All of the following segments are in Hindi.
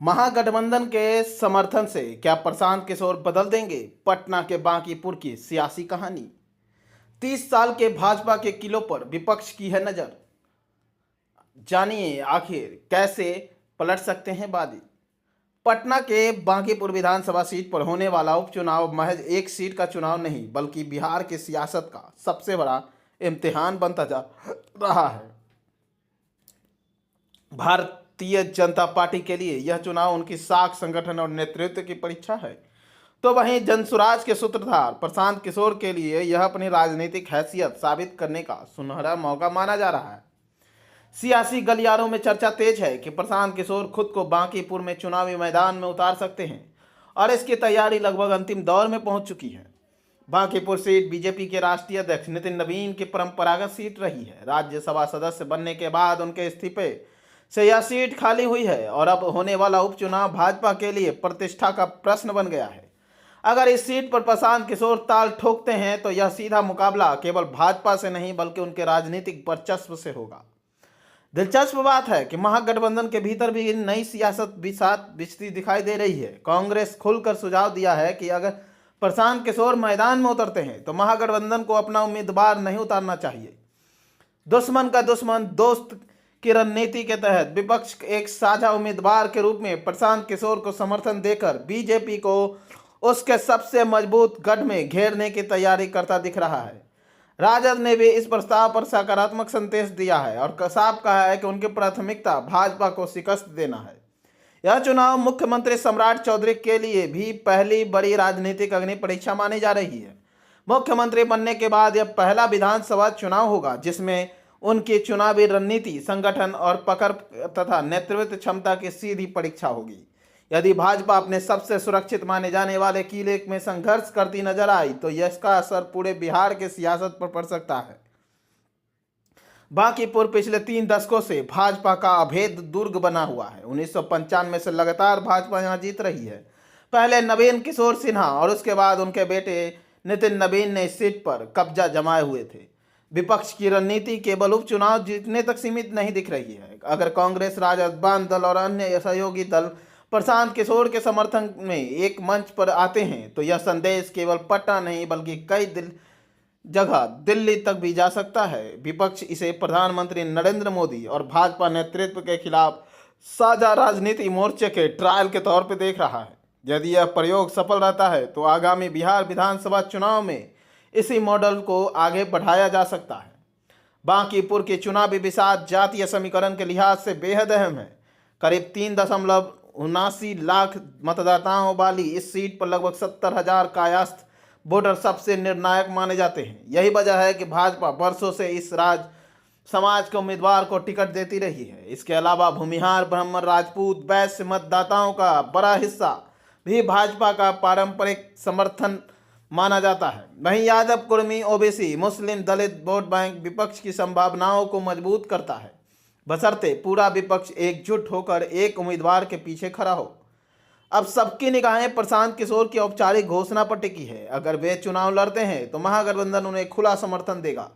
महागठबंधन के समर्थन से क्या प्रशांत किशोर बदल देंगे पटना के बांकीपुर की सियासी कहानी। 30 साल के भाजपा के किलों पर विपक्ष की है नजर। जानिए आखिर कैसे पलट सकते हैं बाजी। पटना के बांकीपुर विधानसभा सीट पर होने वाला उपचुनाव महज एक सीट का चुनाव नहीं बल्कि बिहार की सियासत का सबसे बड़ा इम्तिहान बनता जा रहा है। भारतीय जनता पार्टी के लिए यह चुनाव उनकी साख, संगठन और नेतृत्व की परीक्षा है, तो वहीं जनसुराज के सूत्रधार प्रशांत किशोर के लिए यह अपनी राजनीतिक हैसियत साबित करने का सुनहरा मौका माना जा रहा है। सियासी गलियारों में चर्चा तेज है कि प्रशांत किशोर खुद को बांकीपुर में चुनावी मैदान में उतार सकते हैं और इसकी तैयारी लगभग अंतिम दौर में पहुंच चुकी है। बांकीपुर सीट बीजेपी के राष्ट्रीय अध्यक्ष नितिन नवीन की परंपरागत सीट रही है। राज्यसभा सदस्य बनने के बाद उनके इस्तीफे से यह सीट खाली हुई है और अब होने वाला उपचुनाव भाजपा के लिए प्रतिष्ठा का प्रश्न बन गया है। अगर इस सीट पर प्रशांत किशोर ताल ठोकते हैं तो यह सीधा मुकाबला केवल भाजपा से नहीं बल्कि उनके राजनीतिक वर्चस्व से होगा। दिलचस्प बात है कि महागठबंधन के भीतर भी नई सियासत बिछती दिखाई दे रही है। कांग्रेस खुलकर सुझाव दिया है कि अगर प्रशांत किशोर मैदान में उतरते हैं तो महागठबंधन को अपना उम्मीदवार नहीं उतारना चाहिए। दुश्मन का दुश्मन दोस्त की रणनीति के तहत विपक्ष एक साझा उम्मीदवार के रूप में प्रशांत किशोर को समर्थन देकर बीजेपी को उसके सबसे मजबूत गढ़ में घेरने की तैयारी करता दिख रहा है। राजद ने भी इस प्रस्ताव पर सकारात्मक संदेश दिया है और साफ कहा है कि उनकी प्राथमिकता भाजपा को शिकस्त देना है। यह चुनाव मुख्यमंत्री सम्राट चौधरी के लिए भी पहली बड़ी राजनीतिक अग्नि परीक्षा मानी जा रही है। मुख्यमंत्री बनने के बाद यह पहला विधानसभा चुनाव होगा जिसमें उनकी चुनावी रणनीति, संगठन और पकड़ तथा नेतृत्व क्षमता की सीधी परीक्षा होगी। यदि भाजपा अपने सबसे सुरक्षित माने जाने वाले किले में संघर्ष करती नजर आई तो इसका असर पूरे बिहार के सियासत पर पड़ सकता है। बांकीपुर पिछले 3 दशकों से भाजपा का अभेद दुर्ग बना हुआ है। 1995 से लगातार भाजपा यहां जीत रही है। पहले नवीन किशोर सिन्हा और उसके बाद उनके बेटे नितिन नवीन ने इस सीट पर कब्जा जमाए हुए थे। विपक्ष की रणनीति केवल उपचुनाव जीतने तक सीमित नहीं दिख रही है। अगर कांग्रेस, राजद, वाम दल और अन्य सहयोगी दल प्रशांत किशोर के समर्थन में एक मंच पर आते हैं तो यह संदेश केवल पटना नहीं बल्कि कई जगह दिल्ली तक भी जा सकता है। विपक्ष इसे प्रधानमंत्री नरेंद्र मोदी और भाजपा नेतृत्व के खिलाफ साझा राजनीति मोर्चे के ट्रायल के तौर पर देख रहा है। यदि यह प्रयोग सफल रहता है तो आगामी बिहार विधानसभा चुनाव में इसी मॉडल को आगे बढ़ाया जा सकता है। बांकीपुर के चुनावी विषाद जातीय समीकरण के लिहाज से बेहद अहम है। करीब 3.79 लाख मतदाताओं वाली इस सीट पर लगभग 70,000 कायस्थ वोटर सबसे निर्णायक माने जाते हैं। यही वजह है कि भाजपा वर्षों से इस समाज के उम्मीदवार को टिकट देती रही है। इसके अलावा भूमिहार, ब्राह्मण, राजपूत, वैश्य मतदाताओं का बड़ा हिस्सा भी भाजपा का पारंपरिक समर्थन माना जाता है। वहीं यादव, कुर्मी, ओबीसी, मुस्लिम, दलित वोट बैंक विपक्ष की संभावनाओं को मजबूत करता है, बशर्ते पूरा विपक्ष एकजुट होकर एक उम्मीदवार के पीछे खड़ा हो। अब सबकी निगाहें प्रशांत किशोर की औपचारिक घोषणा पर टिकी है। अगर वे चुनाव लड़ते हैं तो महागठबंधन उन्हें खुला समर्थन देगा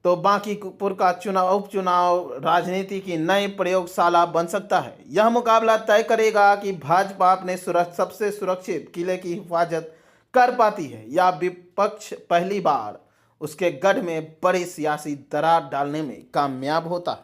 तो बांकीपुर का उपचुनाव राजनीति की नई प्रयोगशाला बन सकता है। यह मुकाबला तय करेगा कि भाजपा अपने सबसे सुरक्षित किले की हिफाजत कर पाती है या विपक्ष पहली बार उसके गढ़ में बड़ी सियासी दरार डालने में कामयाब होता है।